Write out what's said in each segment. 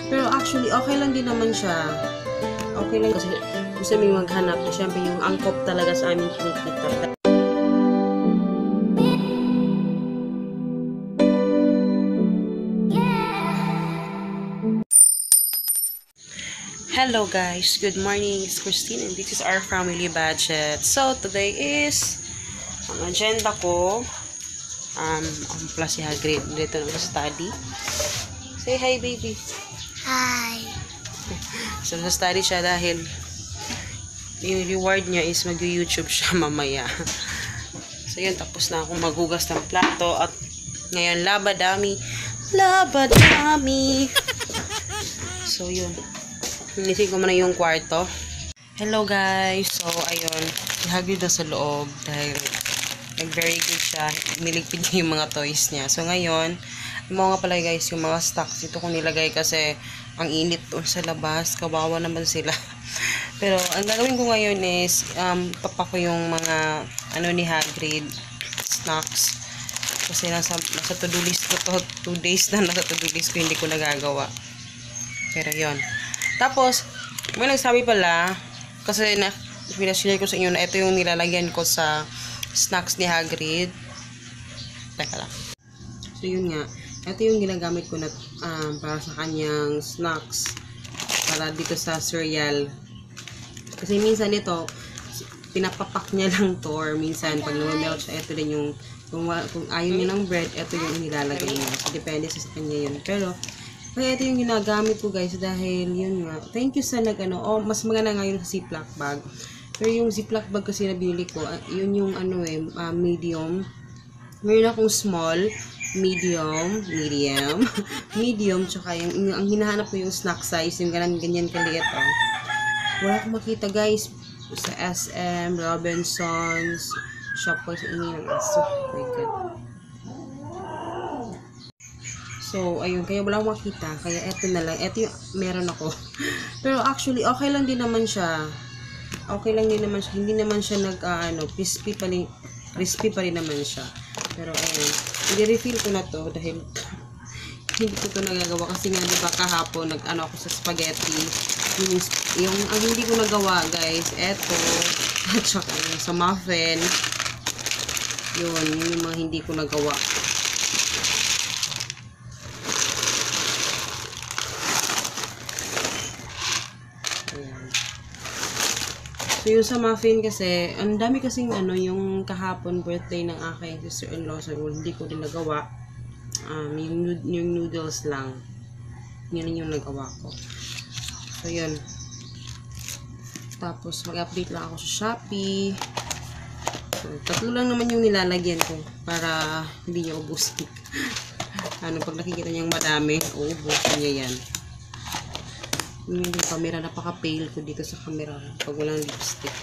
Pero actually, okay lang din naman siya. Okay lang kasi gusto namin maghanap. Siyempre, yung angkop talaga sa amin kinikita. Hello guys, good morning. It's Christine and this is our family budget. So, today is ang agenda ko. Ang plus si Hagrid dito nag-study. Say hi, baby. Hi. So, nag-study siya dahil yung reward niya is mag-YouTube siya mamaya. So, yun. Tapos na akong maghugas ng plato at ngayon, labadami. Labadami. So, yun. Linisin ko muna yung kwarto. Hello guys. So, ayun. Si Hagrid na sa loob dahil very good siya. Niligpid niya yung mga toys niya. So, ngayon, yung mga pala guys, yung mga stocks. Ito kong nilagay kasi ang init doon sa labas. Kawawa naman sila. Pero, ang gagawin ko ngayon is, papa ko yung mga, ni Hagrid, snacks. Kasi nasa to-do list ko to. 2 days na nasa to-do list ko, hindi ko nagagawa. Pero, yon. Tapos, may nagsabi pala, kasi pinashare ko sa inyo na ito yung nilalagyan ko sa snacks ni Hagrid. Teka lang. So, yun nga. Ito yung ginagamit ko na para sa kanyang snacks. Para dito sa cereal. Kasi minsan ito, pinapapak niya lang to. Or minsan, pag namamelt siya, ito din yung, kung ayaw niya ng bread, ito yung inilalagay niya. So, depende sa kanya yun. Pero, kaya ito yung ginagamit ko guys dahil yun nga. Thank you sa mas maganda nga yun sa Ziploc bag. Pero yung Ziploc bag kasi na binili ko, yun yung medium. Meron akong small, medium, tsaka yung ang hinahanap ko yung snack size, yung ganyan kaliit Wala akong makita guys sa SM, Robinsons, Shopwise, ng aso. Oh my God. So, ayun, kaya wala akong makita. Kaya eto na lang. Eto yung meron ako. Pero actually, okay lang din naman siya. Okay lang din naman siya. Hindi naman siya crispy pa rin naman siya. Pero ayun, i-refill ko na to dahil hindi ko to nagagawa. Kasi nga, diba kahapon, ako sa spaghetti. Yung ang hindi ko nagawa, guys, eto. At saka sa muffin. Yun yung mga hindi ko nagawa. So, yung sa muffin kasi, ang dami kasing yung kahapon birthday ng aking sister-in-law. So, hindi ko din nagawa. Yung noodles lang. Yun yung nagawa ko. So, yun. Tapos, mag-update lang ako sa Shopee. So, 3 lang naman yung nilalagyan ko para hindi niya ubusin. Pag nakikita niyang madami, uubusin niya yan. Yung camera, napaka-pale ko dito sa camera pag walang lipstick.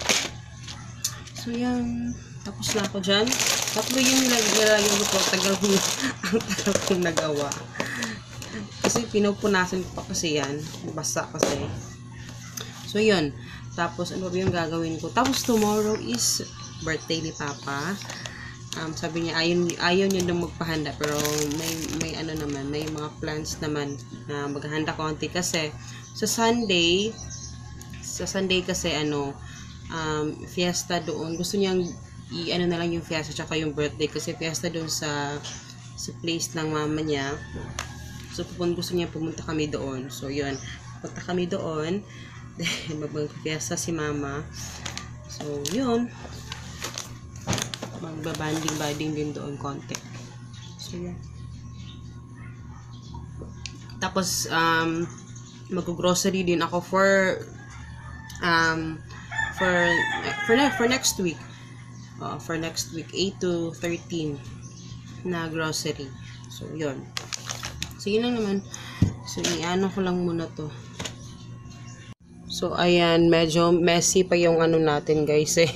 So, yan. Tapos na ako dyan. 3 yung nilagyan ko. Tagal kong nagawa. Kasi pinupunasan ko pa kasi yan. Basa kasi. So, yun. Tapos, ano ba yung gagawin ko? Tapos, tomorrow is birthday ni Papa. Sabi niya, ayaw niya nung magpahanda. Pero, may mga plans naman na maghahanda konti kasi sa Sunday kasi fiesta doon. Gusto niyang na lang yung fiesta tsaka yung birthday kasi fiesta doon sa place ng mama niya. So gusto niya pumunta kami doon. So yun, punta kami doon. Mag-fiesta si mama. So yun. Magbabanding din doon konti. So yun. Tapos mag-grocery din ako for next week. For next week 8 to 13 na grocery. So yun. So yun lang naman. So ko lang muna to. So ayan, medyo messy pa yung natin guys eh.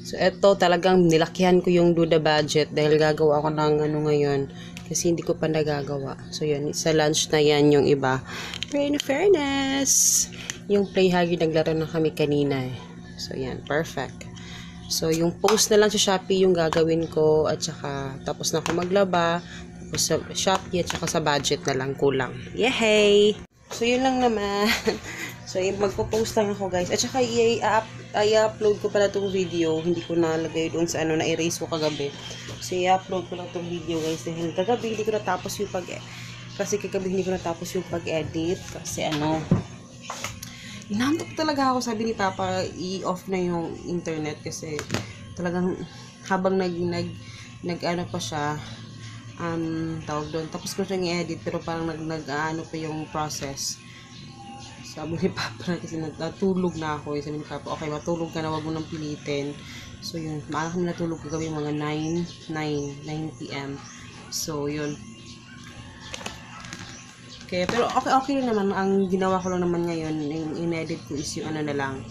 So eto talagang nilakyan ko yung Duda budget dahil gagawa ako ng ngayon. Kasi hindi ko pa nagagawa. So, yun. Sa lunch na yan yung iba. Pero in fairness, yung Play Hagrid naglaro na kami kanina eh. So, yan. Perfect. So, yung post na lang sa Shopee yung gagawin ko. At saka, tapos na ako maglaba. Sa Shopee at saka sa budget na lang kulang. Yehey! So, yun lang naman. So, magpo-post lang ako, guys. At saka, i-upload ko pala itong video. Hindi ko nalagay doon sa na-erase ko kagabi. So, i-upload ko lang itong video, guys. Dahil kagabi, hindi ko natapos yung pag-edit. Kasi, inantok talaga ako. Sabi ni Papa, i-off na yung internet. Kasi, talagang, habang pa siya, tawag doon. Tapos ko siyang i-edit, pero parang pa yung process. Sabi ni Papa, kasi natulog na ako. Sabi ni Papa, okay, matulog ka na, wag mo nang pilitin. So, yun. Maaga kami natulog kagabi mga 9 p.m. So, yun. Okay, pero okay rin naman. Ang ginawa ko lang naman ngayon, yung in-edit ko is yung na lang.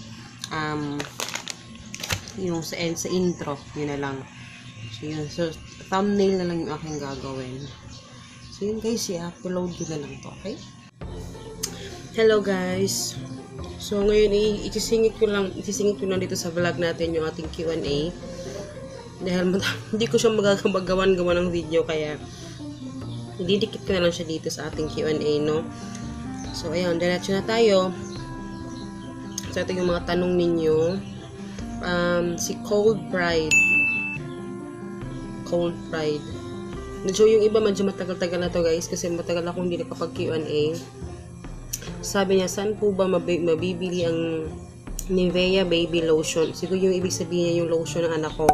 Yung sa intro, yun na lang. So, yun. So, thumbnail na lang yung aking gagawin. So, yun guys, i-upload ko na lang to, okay? Hello guys. So, ngayon, isisingit ko lang dito sa vlog natin yung ating Q&A. Dahil hindi ko siya magagawan ng video, kaya didikit ko na lang siya dito sa ating Q&A, no? So, ayun, diretso na tayo. So, ito yung mga tanong ninyo. Si Cold Pride. So, yung iba medyo matagal-tagal na to, guys, kasi matagal akong hindi nakapag Q&A. Sabi niya, saan po ba mabibili ang Nivea Baby Lotion? Siguro yung ibig sabihin niya yung lotion ng anak ko.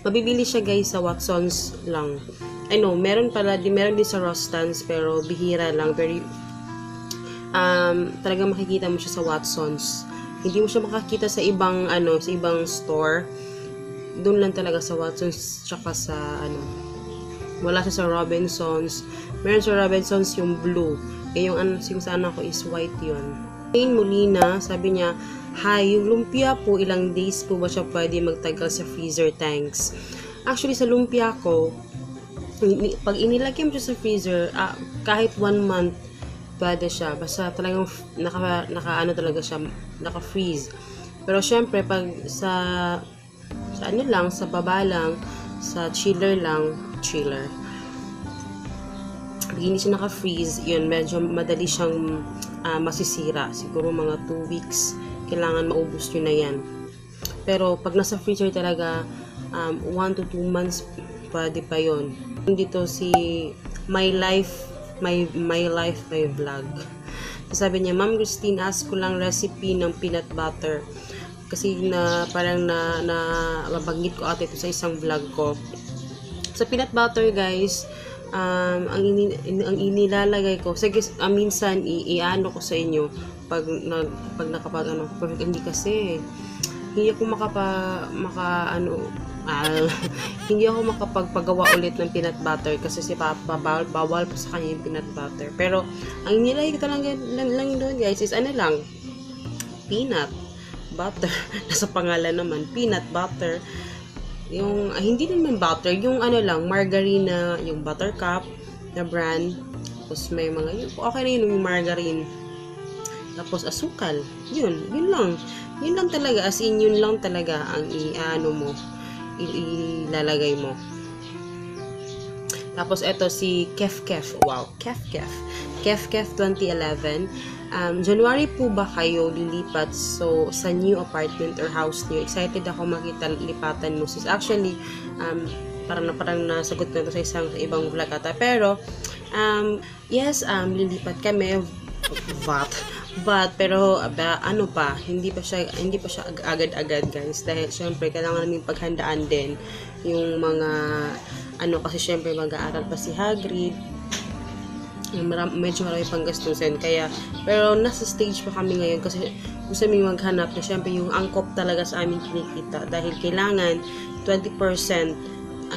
Mabibili siya, guys, sa Watsons lang. I know, meron din sa Rostans, pero bihira lang. Pero, talagang makikita mo siya sa Watsons. Hindi mo siya makakita sa ibang, sa ibang store. Doon lang talaga sa Watsons, tsaka sa, wala siya sa Robinsons. Meron sa Robinsons yung blue. Yung sa anak ko is white yun. Jane Molina, sabi niya, hi, yung lumpia po, ilang days po ba siya pwede magtagal sa freezer tanks? Actually, sa lumpia ko, pag inilagay mo siya sa freezer, kahit 1 month, pwede siya. Basta talagang talaga siya, naka-freeze. Pero syempre, pag sa baba lang, sa chiller, pag hindi siya naka-freeze, yun, medyo madali siyang masisira. Siguro mga 2 weeks, kailangan maubos yun na yan. Pero pag nasa freezer talaga, 1 to 2 months, pwede pa yun. Dito si My Life, my vlog. Sabi niya, Ma'am Christine, ask ko lang recipe ng peanut butter. Kasi parang mabanggit ko ate ito sa isang vlog ko. Sa peanut butter, guys, ang inilalagay ko, sige, minsan iano ko sa inyo pag perfect, hindi kasi hindi ako hindi ako makapagpagawa ulit ng peanut butter kasi si Papa bawal pa sa kanya yung peanut butter. Pero ang inilagay ko lang doon, guys, is peanut butter. Nasa pangalan naman, peanut butter. Yung, hindi naman butter, yung margarine, yung Buttercup na brand. Tapos may mga, okay na yun, yung margarine. Tapos asukal. Yun lang. Yun lang talaga, as in, yun lang talaga ang ilalagay mo. Tapos eto si Kef. Wow, Kef 2011. January po ba kayo lilipat sa new apartment or house niyo? Excited ako makita lipatan mo, sis. Actually, parang nasagot ko na to sa ibang vlog ata. Pero, yes, lilipat kami. Pero hindi pa siya agad-agad, guys, dahil syempre kailangan namin paghandaan din yung mga kasi syempre mag-aaral pa si Hagrid, medyo marami pang gastusin, pero nasa stage pa kami ngayon kasi gusto namin maghanap na syempre yung angkop talaga sa aming kinikita, dahil kailangan 20%,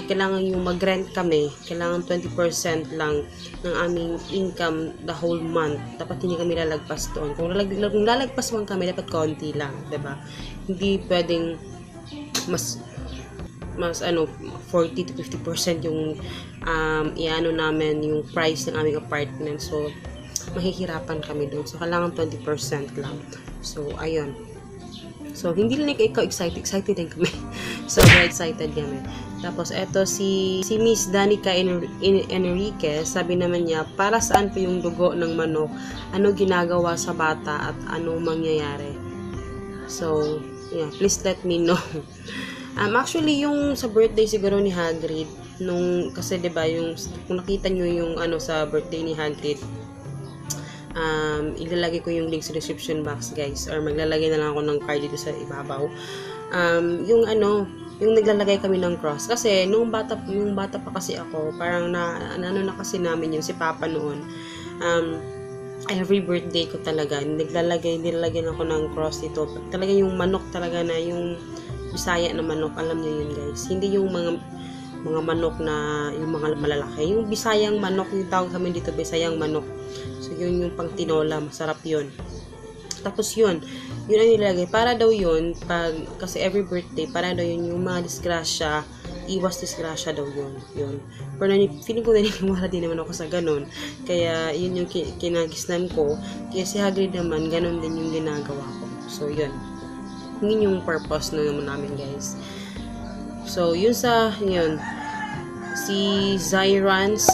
kailangan yung mag-rent kami, kailangan 20% lang ng aming income the whole month. Dapat hindi kami lalagpas doon. Kung lalagpas man kami, dapat konti lang, diba? Hindi pwedeng mas 40 to 50% yung namin yung price ng aming apartment. So, mahihirapan kami doon. So, kailangan 20% lang. So, ayun. So, hindi lang ikaw excited din kami. sobrang excited kami. Tapos, eto si Miss Danica Enriquez, sabi naman niya, para saan po yung dugo ng manok? Ano ginagawa sa bata at ano mangyayari? So, yeah, please let me know. Actually, yung sa birthday siguro ni Hagrid, kasi 'di ba yung kung nakita niyo yung sa birthday ni Hagrid, ilalagay ko yung link sa description box, guys, or maglalagay na lang ako ng card dito sa ibabaw. Yung naglalagay kami ng cross kasi nung bata pa kasi ako, parang na kasi namin yun si Papa noon. Every birthday ko talaga nilalagyan ako ng cross dito. Talaga yung manok talaga na yung Bisaya na manok, alam niyo yun, guys. Hindi yung mga manok na yung mga malalaki. Yung Bisayang manok, yung tawag kami dito, Bisayang manok. So, yun yung pang tinola. Masarap yun. Tapos yun ang nilagay. Para daw yun, kasi every birthday, para daw yun yung mga disgrasya, iwas disgrasya daw yun. Pero feeling ko naniniwala din naman ako sa ganun. Kaya, yun yung kinagisnan ko. Kaya si Hagrid naman, ganun din yung ginagawa ko. So, yun. Yun yung purpose na naman namin, guys. So, yun si Zyrans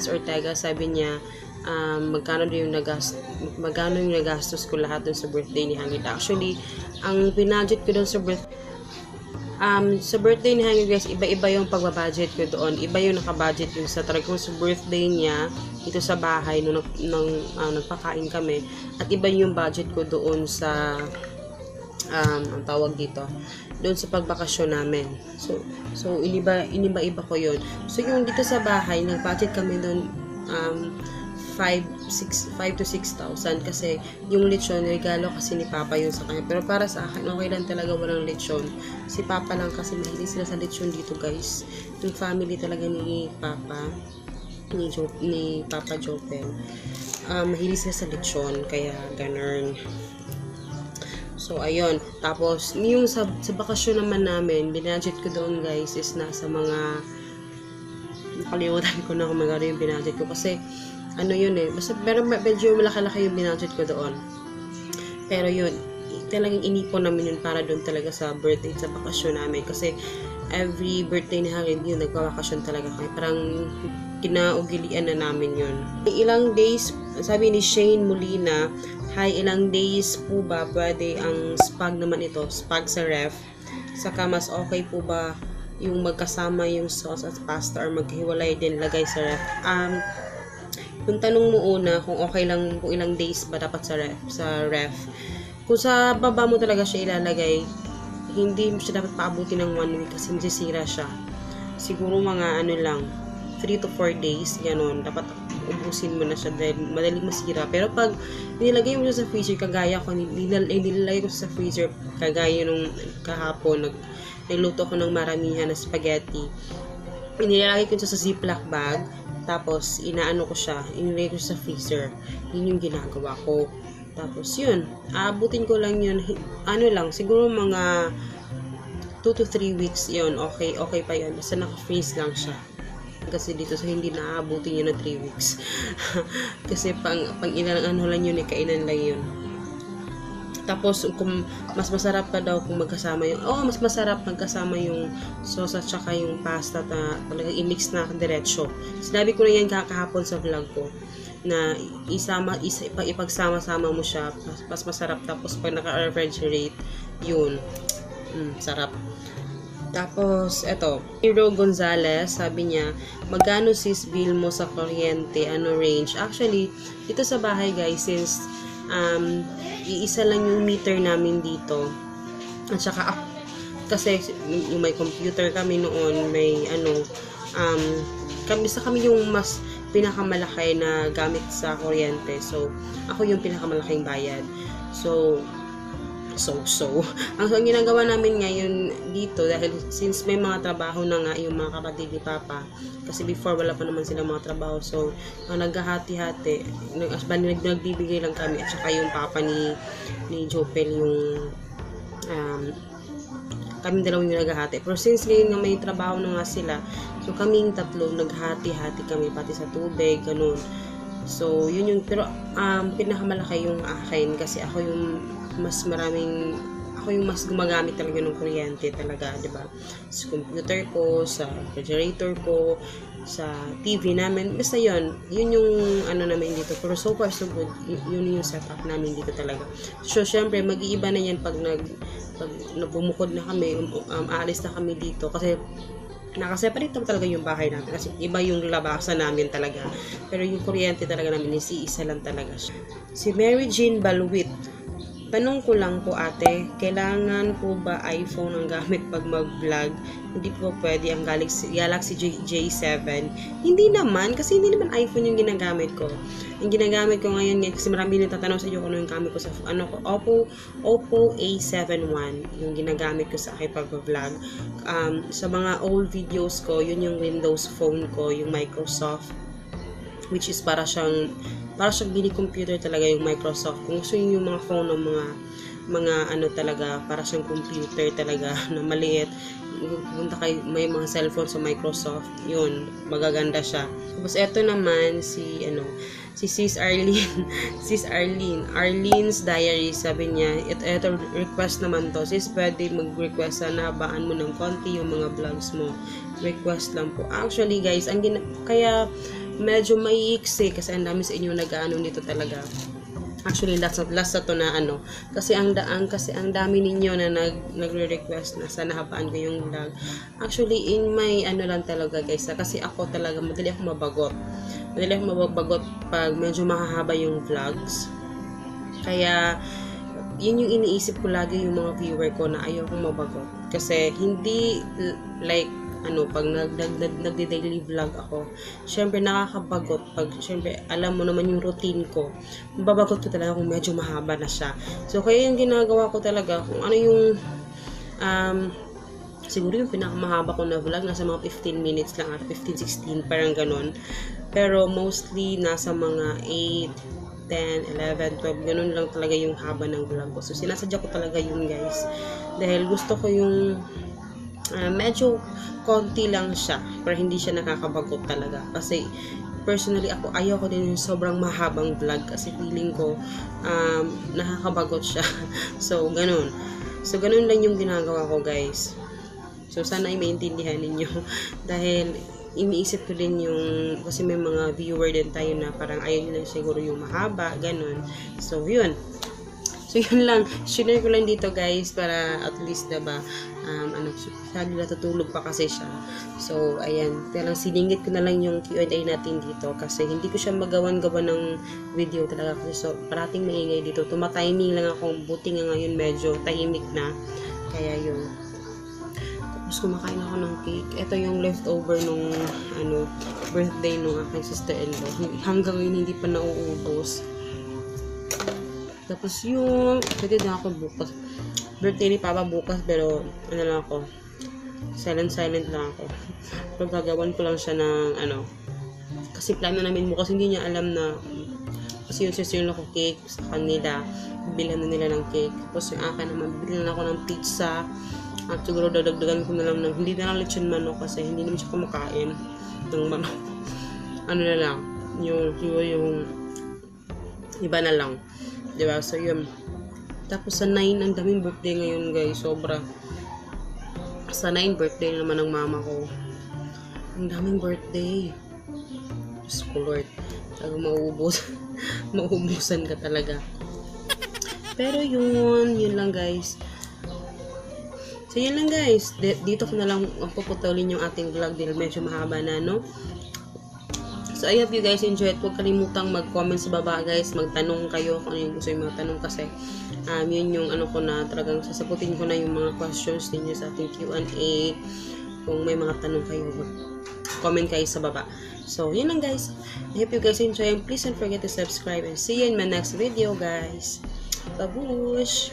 Ortega, sabi niya, magkano yung nagastos ko lahat dun sa birthday ni Hagrid. Actually, ang pinadget ko dun sa birthday ni Hagrid, guys, iba-iba yung pagbabudget ko doon. Iba yung nakabudget yung sa birthday niya dito sa bahay nung nagpakain kami. At iba yung budget ko doon sa ang tawag dito, doon sa pagbakasyon namin. So iniba-iba ko yun. So yung dito sa bahay, nag-budget kami doon 5 to 6,000 kasi yung lechon, regalo kasi ni Papa yun sa kanya. Pero para sa akin, okay lang talaga walang lechon. Si Papa lang kasi mahilig sila sa lechon dito, guys. Yung family talaga ni Papa, ni Papa Jopel. Mahilig sila sa lechon, kaya ganun. So, ayun. Tapos, yung sa bakasyon naman namin, binadget ko doon, guys, is nasa mga, nakalimutan ko na kung magkano yung binadget ko. Kasi, basta, pero medyo malaki-laki yung binadget ko doon. Pero yun, talagang inipon namin yun para doon talaga sa birthday, sa bakasyon namin. Kasi, every birthday ni Hagrid, yun, nagpabakasyon talaga kami. Parang, kinaugilian na namin yun. Ilang days, sabi ni Shane Molina, hi, ilang days po ba pwede ang spag naman ito, spag sa ref? Saka mas okay po ba yung magkasama yung sauce at pasta or maghiwalay din lagay sa ref? Yung tanong mo una kung okay lang kung ilang days ba dapat sa ref. Kung sa baba mo talaga siya ilalagay, hindi mo siya dapat paabutin ng 1 week kasi masisira siya. Siguro mga 3 to 4 days, gano'n. Dapat ubusin mo na siya dahil madaling masira. Pero pag nilagay mo siya sa freezer, kagaya ko, nilagay ko sa freezer, kagaya nung kahapon, nagluto ko ng maramihan na spaghetti. Nilalagay ko siya sa ziploc bag, tapos inaano ko siya, inilagay ko siya sa freezer. Yun yung ginagawa ko. Tapos yun, aabutin ko lang yun, siguro mga 2 to 3 weeks yun, okay pa yun. Basta naka-freeze lang siya. Kasi dito sa hindi naaabutin yun na 3 weeks. Kasi pang ilang lang yun, kainan lang yun. Tapos, kung mas masarap pa daw kung magkasama yung, mas masarap magkasama yung sauce at saka yung pasta na talagang i-mix na diretso. Sinabi ko na yan kahapon sa vlog ko, na ipagsama-sama mo siya, mas masarap. Tapos, pag naka-refrigerate, yun, sarap. Tapos, eto, Hero Gonzalez, sabi niya, magkano sis bill mo sa kuryente? Ano range? Actually, dito sa bahay, guys, since iisa lang yung meter namin dito. At saka, kasi yung may computer kami noon, may kami yung mas pinakamalaki na gamit sa kuryente. So, ako yung pinakamalaking bayad. So, ang ginagawa namin ngayon dito, dahil since may mga trabaho na nga yung mga kapatid ni Papa, kasi before wala pa naman sila mga trabaho, so naghahati-hati, nagbibigay lang kami, at saka yung Papa ni Jopel yung kaming dalawang yung naghahati. Pero since ngayon nga may trabaho na nga sila, so kaming tatlo naghahati-hati kami, pati sa tubig, ganun. So pinakamalaki yung akin, kasi ako ako yung mas gumagamit talaga ng kuryente talaga, di ba? Sa computer ko, sa refrigerator ko, sa TV namin. Basta yun yung ano namin dito. Pero so far so good. Yun yung setup namin dito talaga. So, syempre, mag-iiba na yan pag bumukod na kami, aalis na kami dito. Kasi nakaseparate talaga yung bahay namin kasi iba yung labasan namin talaga, pero yung kuryente talaga namin isa lang talaga siya. Si Mary Jean Balwit, tanong ko lang po ate, kailangan po ba iPhone ang gamit pag mag-vlog? Hindi po pwede ang Galaxy J7? Hindi naman, kasi hindi naman iPhone yung ginagamit ko. Yung ginagamit ko ngayon, kasi marami nagtatanong sa iyo kung ano yung gamit ko sa Oppo A71 yung ginagamit ko sa akin pag vlog. Sa mga old videos ko, yun yung Windows phone ko, yung Microsoft, which is para siyang mini computer talaga yung Microsoft. Kung gusto yung mga phone ng mga ano talaga, para siyang computer talaga na maliit. Punta kay may mga cellphone sa Microsoft, yun, magaganda siya. Tapos eto naman si Sis Arlene, Arlene's Diary, sabi niya, ito request naman to. Sis, pwede mag-request na habaan mo ng konti yung mga vlogs mo. Request lang po. Actually guys, kaya medyo maiiksi kasi ang dami sa inyo nag-ano nito talaga. Actually, last na to na kasi ang dami ninyo na nagre-request na sana habaan ko yung vlog. Actually, in my lang talaga guys, kasi ako talaga madali ako mabagot. Madali ako mabagot pag medyo mahahaba yung vlogs. Kaya yun yung iniisip ko lagi yung mga viewer ko na ayaw kong mabagot. Kasi hindi like pag nagde-daily vlog ako, syempre nakakabagot pag syempre alam mo naman yung routine ko, mababagot ko talaga kung medyo mahaba na siya. So kaya yung ginagawa ko talaga kung ano yung siguro yung pinakamahaba ko na vlog nasa mga 15 minutes lang at 15-16 parang ganon, pero mostly nasa mga 8, 10, 11, 12, ganun lang talaga yung haba ng vlog ko. So sinasadya ko talaga yun guys, dahil gusto ko yung medyo konti lang siya, pero hindi siya nakakabagot talaga. Kasi personally ako, ayaw ko din yung sobrang mahabang vlog kasi feeling ko nakakabagot siya. So ganun lang yung ginagawa ko guys. So sana ay maintindihan ninyo dahil iniisip ko din yung, kasi may mga viewer din tayo na parang ayaw nila siguro yung mahaba, ganun. So yun lang, share ko lang dito guys para at least diba, sabi natutulog pa kasi siya. So ayan, kaya lang siningit ko na lang yung Q&A natin dito kasi hindi ko siya magawan-gawa ng video talaga kasi so parating maingay dito. Tumatiming lang ako, buti nga ngayon medyo tahimik na, kaya yun. Tapos kumakain ako ng cake. Ito yung leftover nung birthday nung aking sister-in-law. Hanggang ngayon hindi pa nauubos. Tapos yung, pwede na ako bukas. Birthday ni Papa bukas, pero lang ako. Silent lang ako. Pero gagawan ko lang siya ng kasi plano namin bukas, hindi niya alam na, kasi yung sister ko cake sa kanila, bilhan na nila ng cake. Tapos yung akin naman, bilhan na ako ng pizza. At siguro dadagdagan ko na lang hindi na lang lechon manok kasi hindi naman siya kumakain ng manok. Na lang, yung iba na lang. Diba? So, yun. Tapos, sa 9, ang daming birthday ngayon, guys. Sobra. Sa 9, birthday naman ng mama ko. Ang daming birthday. Diyos ko, Lord. Talagang mauubusan ka talaga. Pero, yun lang, guys. So, yun lang, guys. Dito ko na lang puputulin yung ating vlog dahil medyo mahaba na, no? So, I hope you guys enjoy it. Huwag kalimutang mag-comment sa baba, guys. Magtanong kayo kung ano yung gusto yung mga tanong kasi yun yung ko na talagang sasagutin ko na yung mga questions ninyo sa ating Q&A. Kung may mga tanong kayo, comment kayo sa baba. So, yun lang, guys. I hope you guys enjoy and please don't forget to subscribe and see you in my next video, guys. Babush!